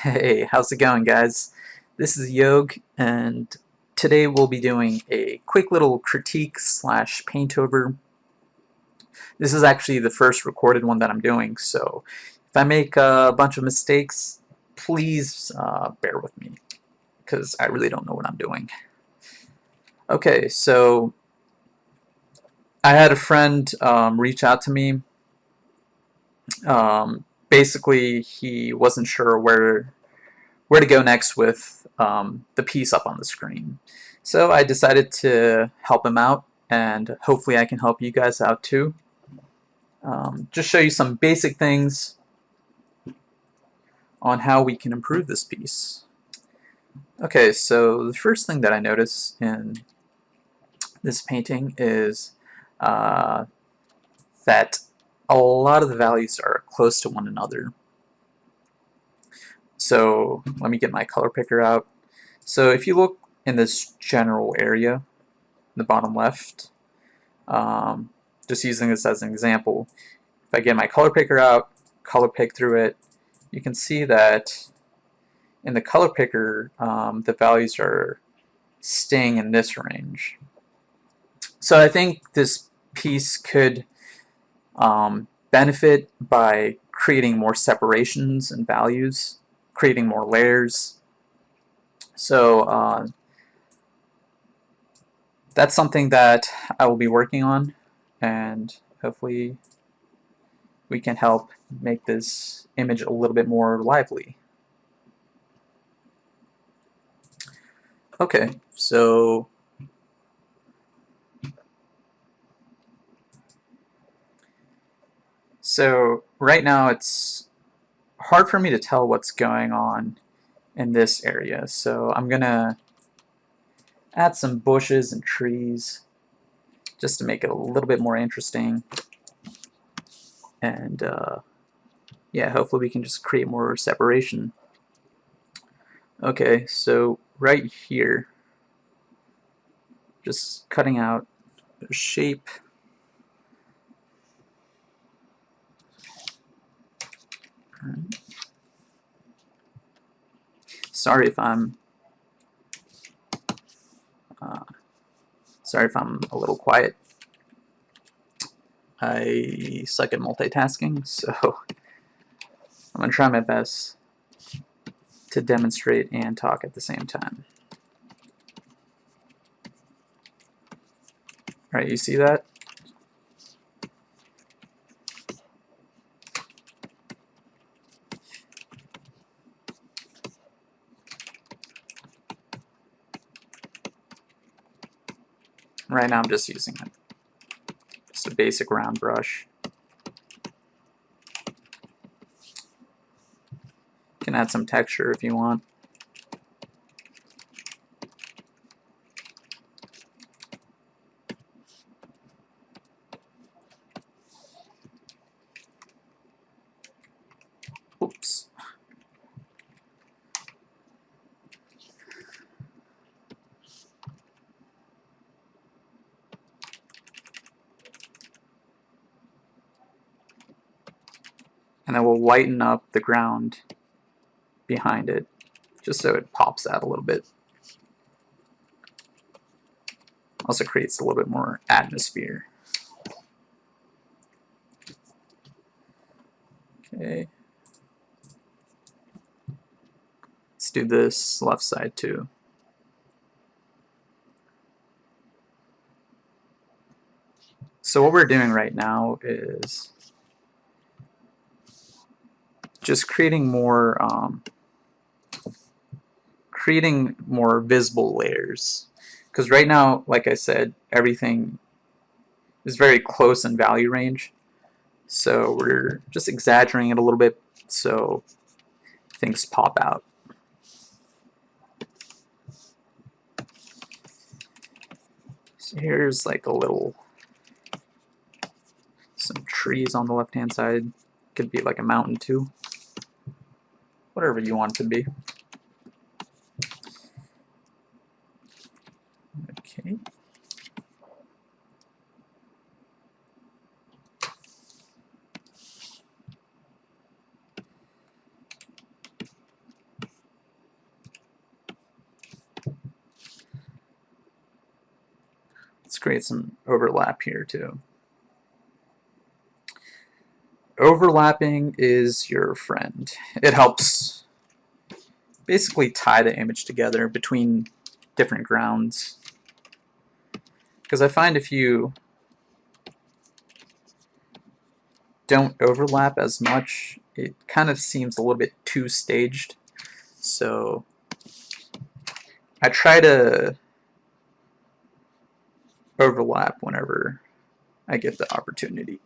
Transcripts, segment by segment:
Hey, how's it going, guys? This is Yog, and today we'll be doing a quick little critique slash paint over. This is actually the first recorded one that I'm doing, so if I make a bunch of mistakes, please bear with me, because I really don't know what I'm doing. Okay, so I had a friend reach out to me. Basically, he wasn't sure where to go next with the piece up on the screen. So I decided to help him out, and hopefully I can help you guys out too. Just show you some basic things on how we can improve this piece. Okay, so the first thing that I notice in this painting is that a lot of the values are close to one another. So let me get my color picker out. So if you look in this general area, the bottom left, just using this as an example, if I get my color picker out, color pick through it, you can see that in the color picker, the values are staying in this range. So I think this piece could benefit by creating more separations and values, creating more layers. So that's something that I will be working on, and hopefully we can help make this image a little bit more lively. Okay, so right now it's hard for me to tell what's going on in this area, so I'm gonna add some bushes and trees just to make it a little bit more interesting, and yeah, hopefully we can just create more separation. Okay, so right here, just cutting out a shape. Sorry if I'm a little quiet. I suck at multitasking, so I'm gonna try my best to demonstrate and talk at the same time. Alright, you see that? Right now I'm just using just a basic round brush. You can add some texture if you want. Oops. And then we'll whiten up the ground behind it, just so it pops out a little bit. Also creates a little bit more atmosphere. Okay. Let's do this left side too. So what we're doing right now is just creating more visible layers, because right now, like I said, everything is very close in value range, so we're just exaggerating it a little bit so things pop out. So here's like some trees on the left hand side. Could be like a mountain too, whatever you want it to be. Okay. create some overlap here too. Overlapping is your friend. It helps basically tie the image together between different grounds. Because I find if you don't overlap as much, it kind of seems a little bit too staged. So I try to overlap whenever I get the opportunity.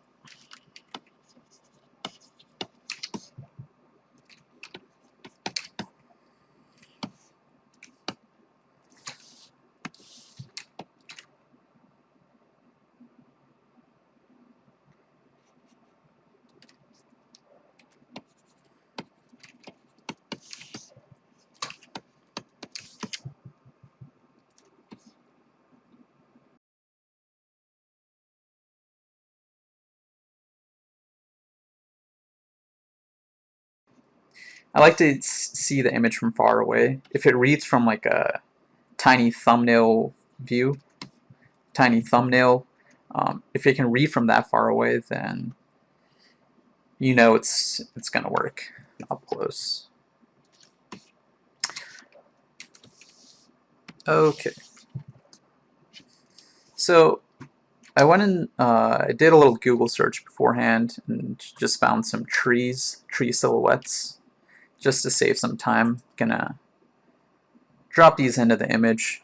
I like to see the image from far away. If it reads from like a tiny thumbnail view, if it can read from that far away, then you know it's gonna work up close. Okay. So I went and I did a little Google search beforehand and just found some tree silhouettes just to save some time. Gonna drop these into the image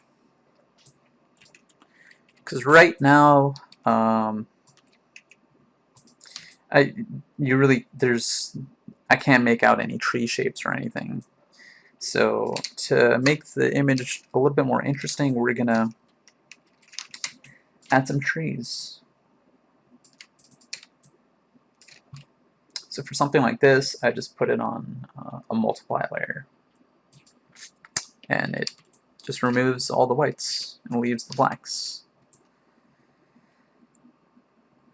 because right now I can't make out any tree shapes or anything. So to make the image a little bit more interesting, we're gonna add some trees. So for something like this, I just put it on a multiply layer. And it just removes all the whites and leaves the blacks.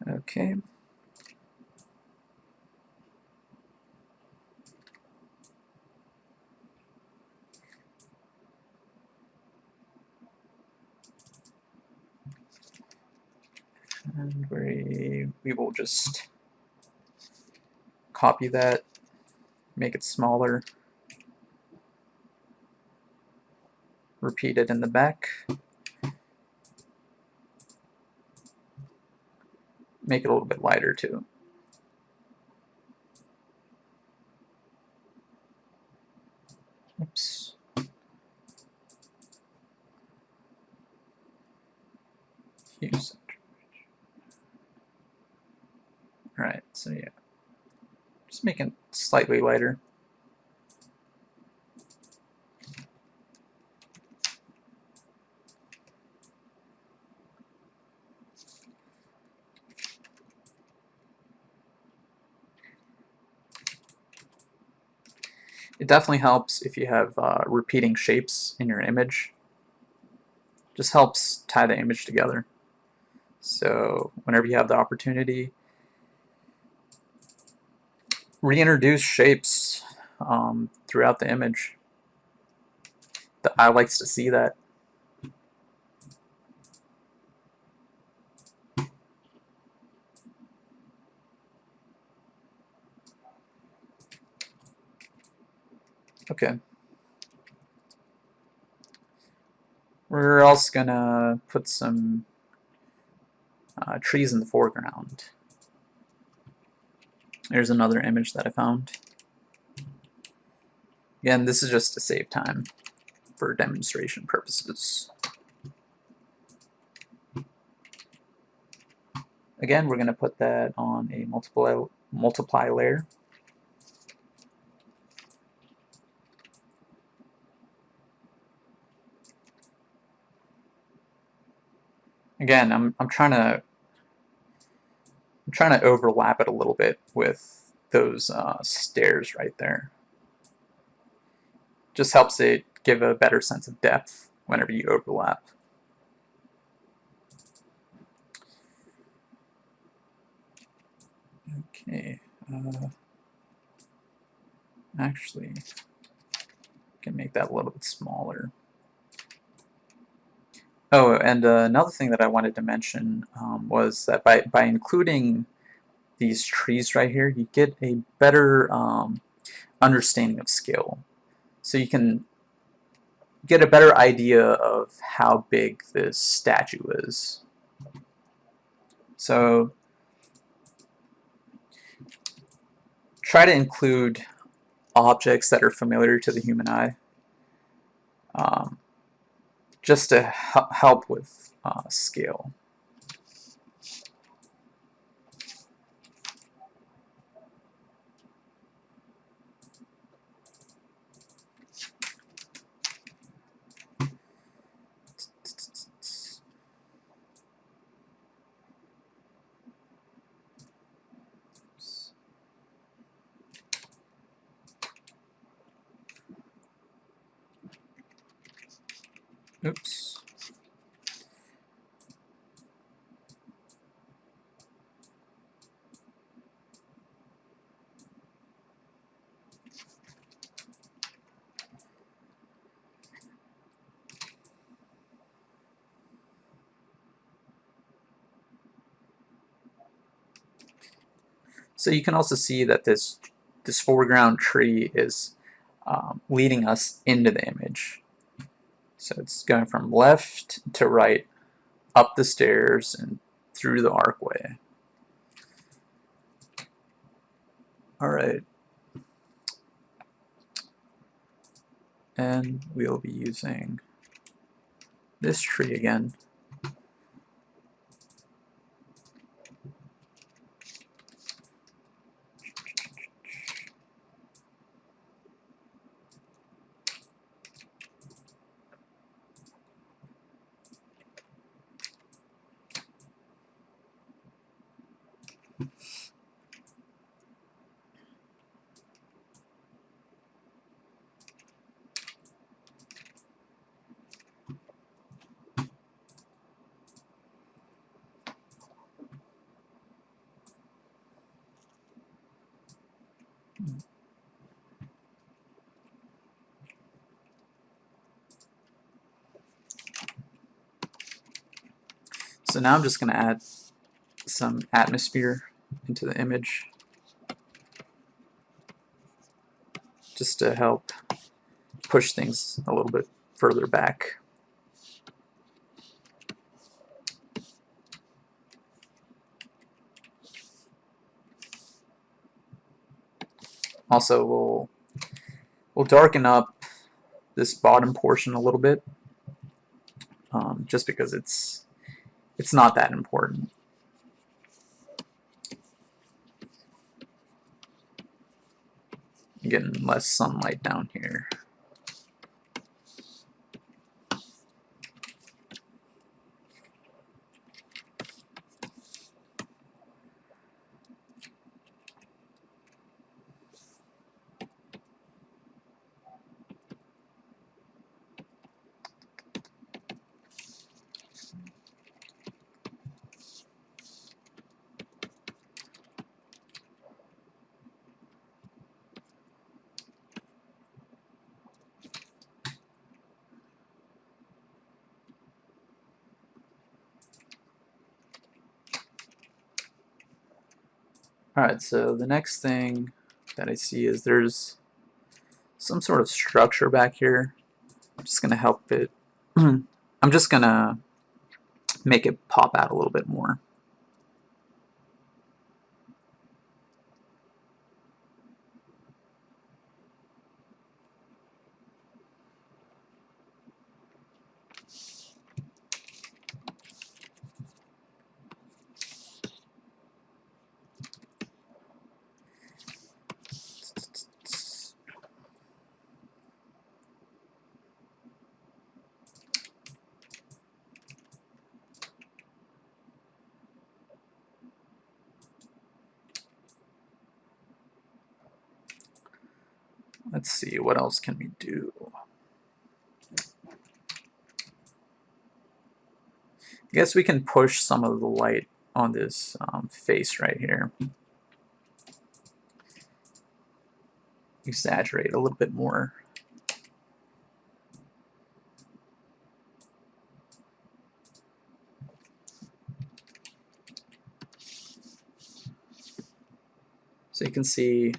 Okay. And we will just copy that, make it smaller, repeat it in the back, make it a little bit lighter too. Oops. Hue center. Alright, so yeah. Just make it slightly lighter. It definitely helps if you have repeating shapes in your image. Just helps tie the image together. So whenever you have the opportunity, reintroduce shapes throughout the image. The eye likes to see that. Okay. We're also gonna put some trees in the foreground. There's another image that I found. Again, this is just to save time for demonstration purposes. Again, we're gonna put that on a multiply layer. Again, I'm trying to overlap it a little bit with those stairs right there. Just helps it give a better sense of depth whenever you overlap. Okay. Actually, I can make that a little bit smaller. Oh, and another thing that I wanted to mention was that by including these trees right here, you get a better understanding of scale. So you can get a better idea of how big this statue is. So try to include objects that are familiar to the human eye, just to help with scale. Oops. So you can also see that this foreground tree is leading us into the image. So it's going from left to right, up the stairs, and through the archway. Alright. And we'll be using this tree again. So now I'm just going to add some atmosphere into the image, just to help push things a little bit further back. Also, we'll darken up this bottom portion a little bit, just because it's not that important. I'm getting less sunlight down here. Alright, so the next thing that I see is there's some sort of structure back here. I'm just going to help it. I'm just going to make it pop out a little bit more. Let's see, what else can we do? I guess we can push some of the light on this face right here. Exaggerate a little bit more. can see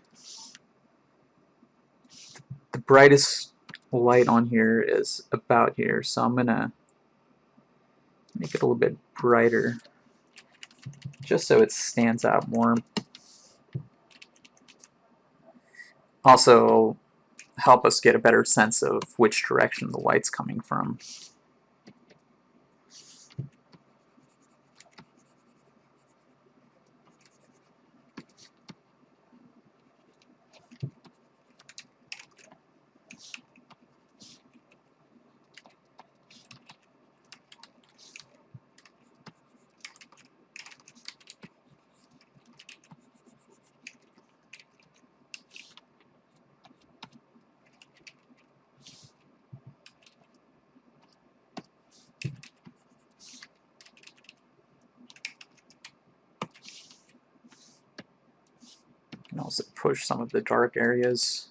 the brightest light on here is about here, so I'm gonna make it a little bit brighter just so it stands out more. Also help us get a better sense of which direction the light's coming from. You can also push some of the dark areas.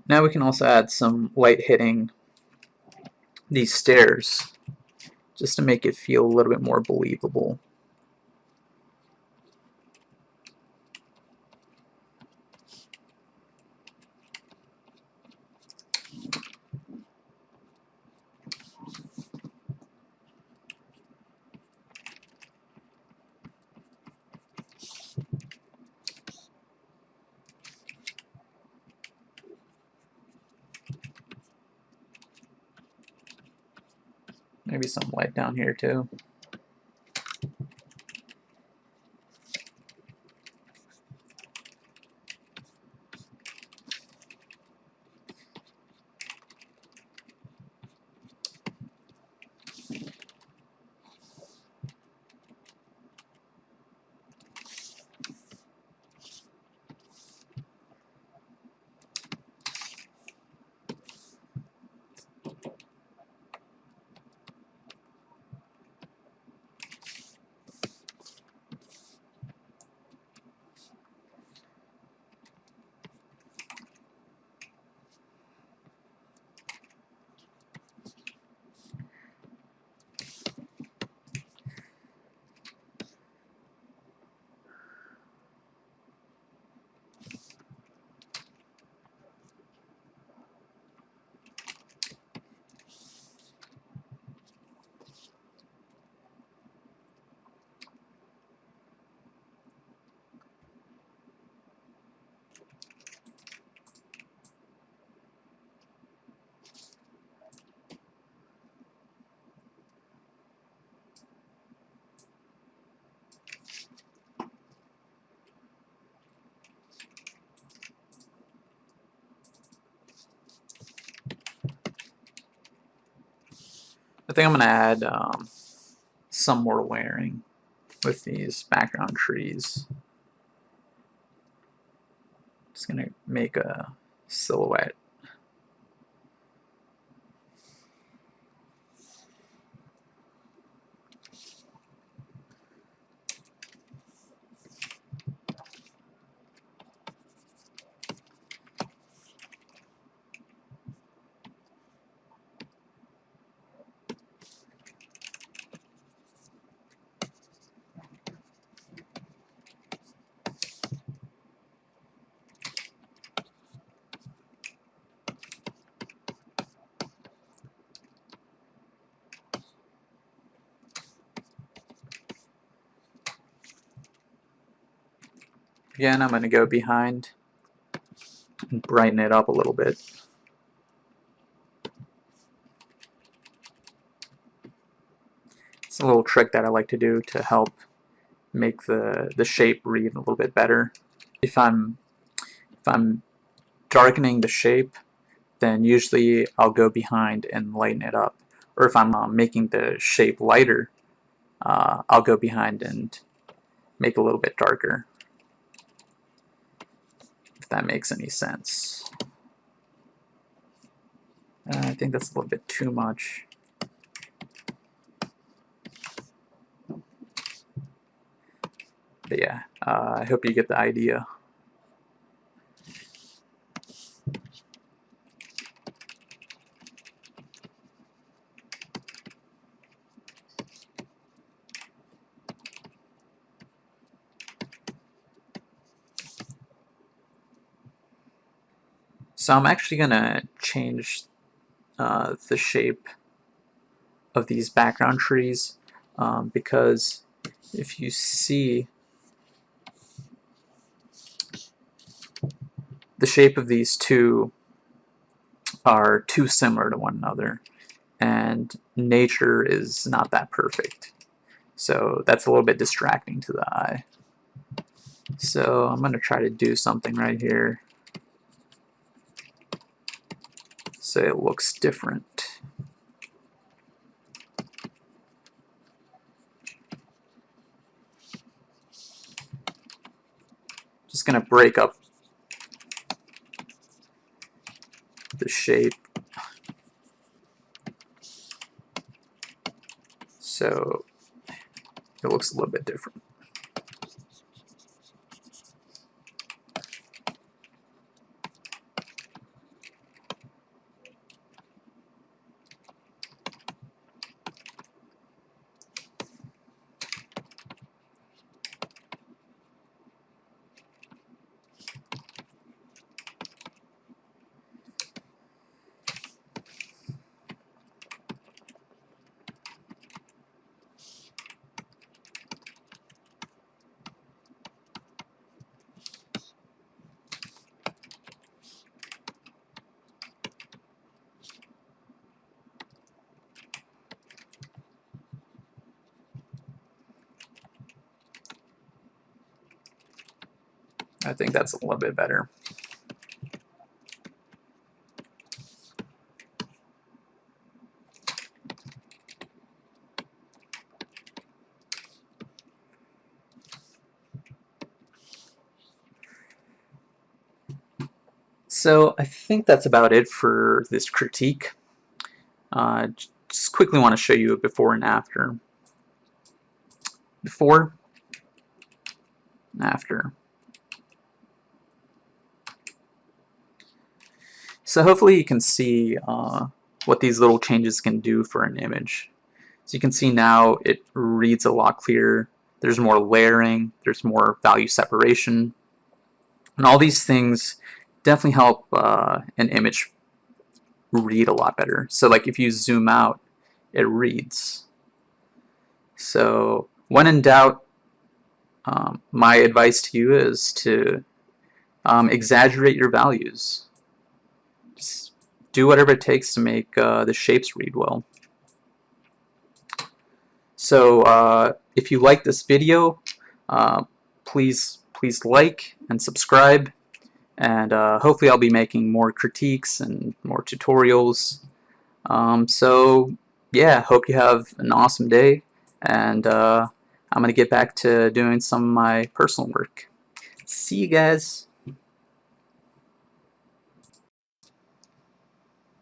Now we can also add some light hitting these stairs just to make it feel a little bit more believable. Maybe some light down here too. I think I'm going to add some more layering with these background trees. Just going to make a silhouette. Again, I'm going to go behind and brighten it up a little bit. It's a little trick that I like to do to help make the shape read a little bit better. If I'm If I'm darkening the shape, then usually I'll go behind and lighten it up. Or if I'm making the shape lighter, I'll go behind and make it a little bit darker, if that makes any sense. I think that's a little bit too much. But yeah, I hope you get the idea. So I'm actually going to change the shape of these background trees because if you see, the shape of these two are too similar to one another, and nature is not that perfect. So that's a little bit distracting to the eye. So I'm going to try to do something right here so it looks different. Just going to break up the shape so it looks a little bit different. I think that's a little bit better. So I think that's about it for this critique. Just quickly want to show you a before and after. Before and after. So hopefully you can see what these little changes can do for an image. So you can see now it reads a lot clearer. There's more layering, there's more value separation, and all these things definitely help an image read a lot better. So like if you zoom out, it reads. So when in doubt, my advice to you is to exaggerate your values. Just do whatever it takes to make the shapes read well. So if you like this video, please like and subscribe, and hopefully I'll be making more critiques and more tutorials. So yeah, hope you have an awesome day, and I'm going to get back to doing some of my personal work. See you guys!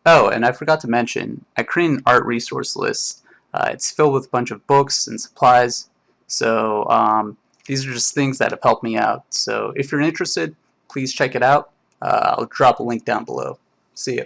Oh, and I forgot to mention, I created an art resource list. It's filled with a bunch of books and supplies, so these are just things that have helped me out. So if you're interested, please check it out. I'll drop a link down below. See ya.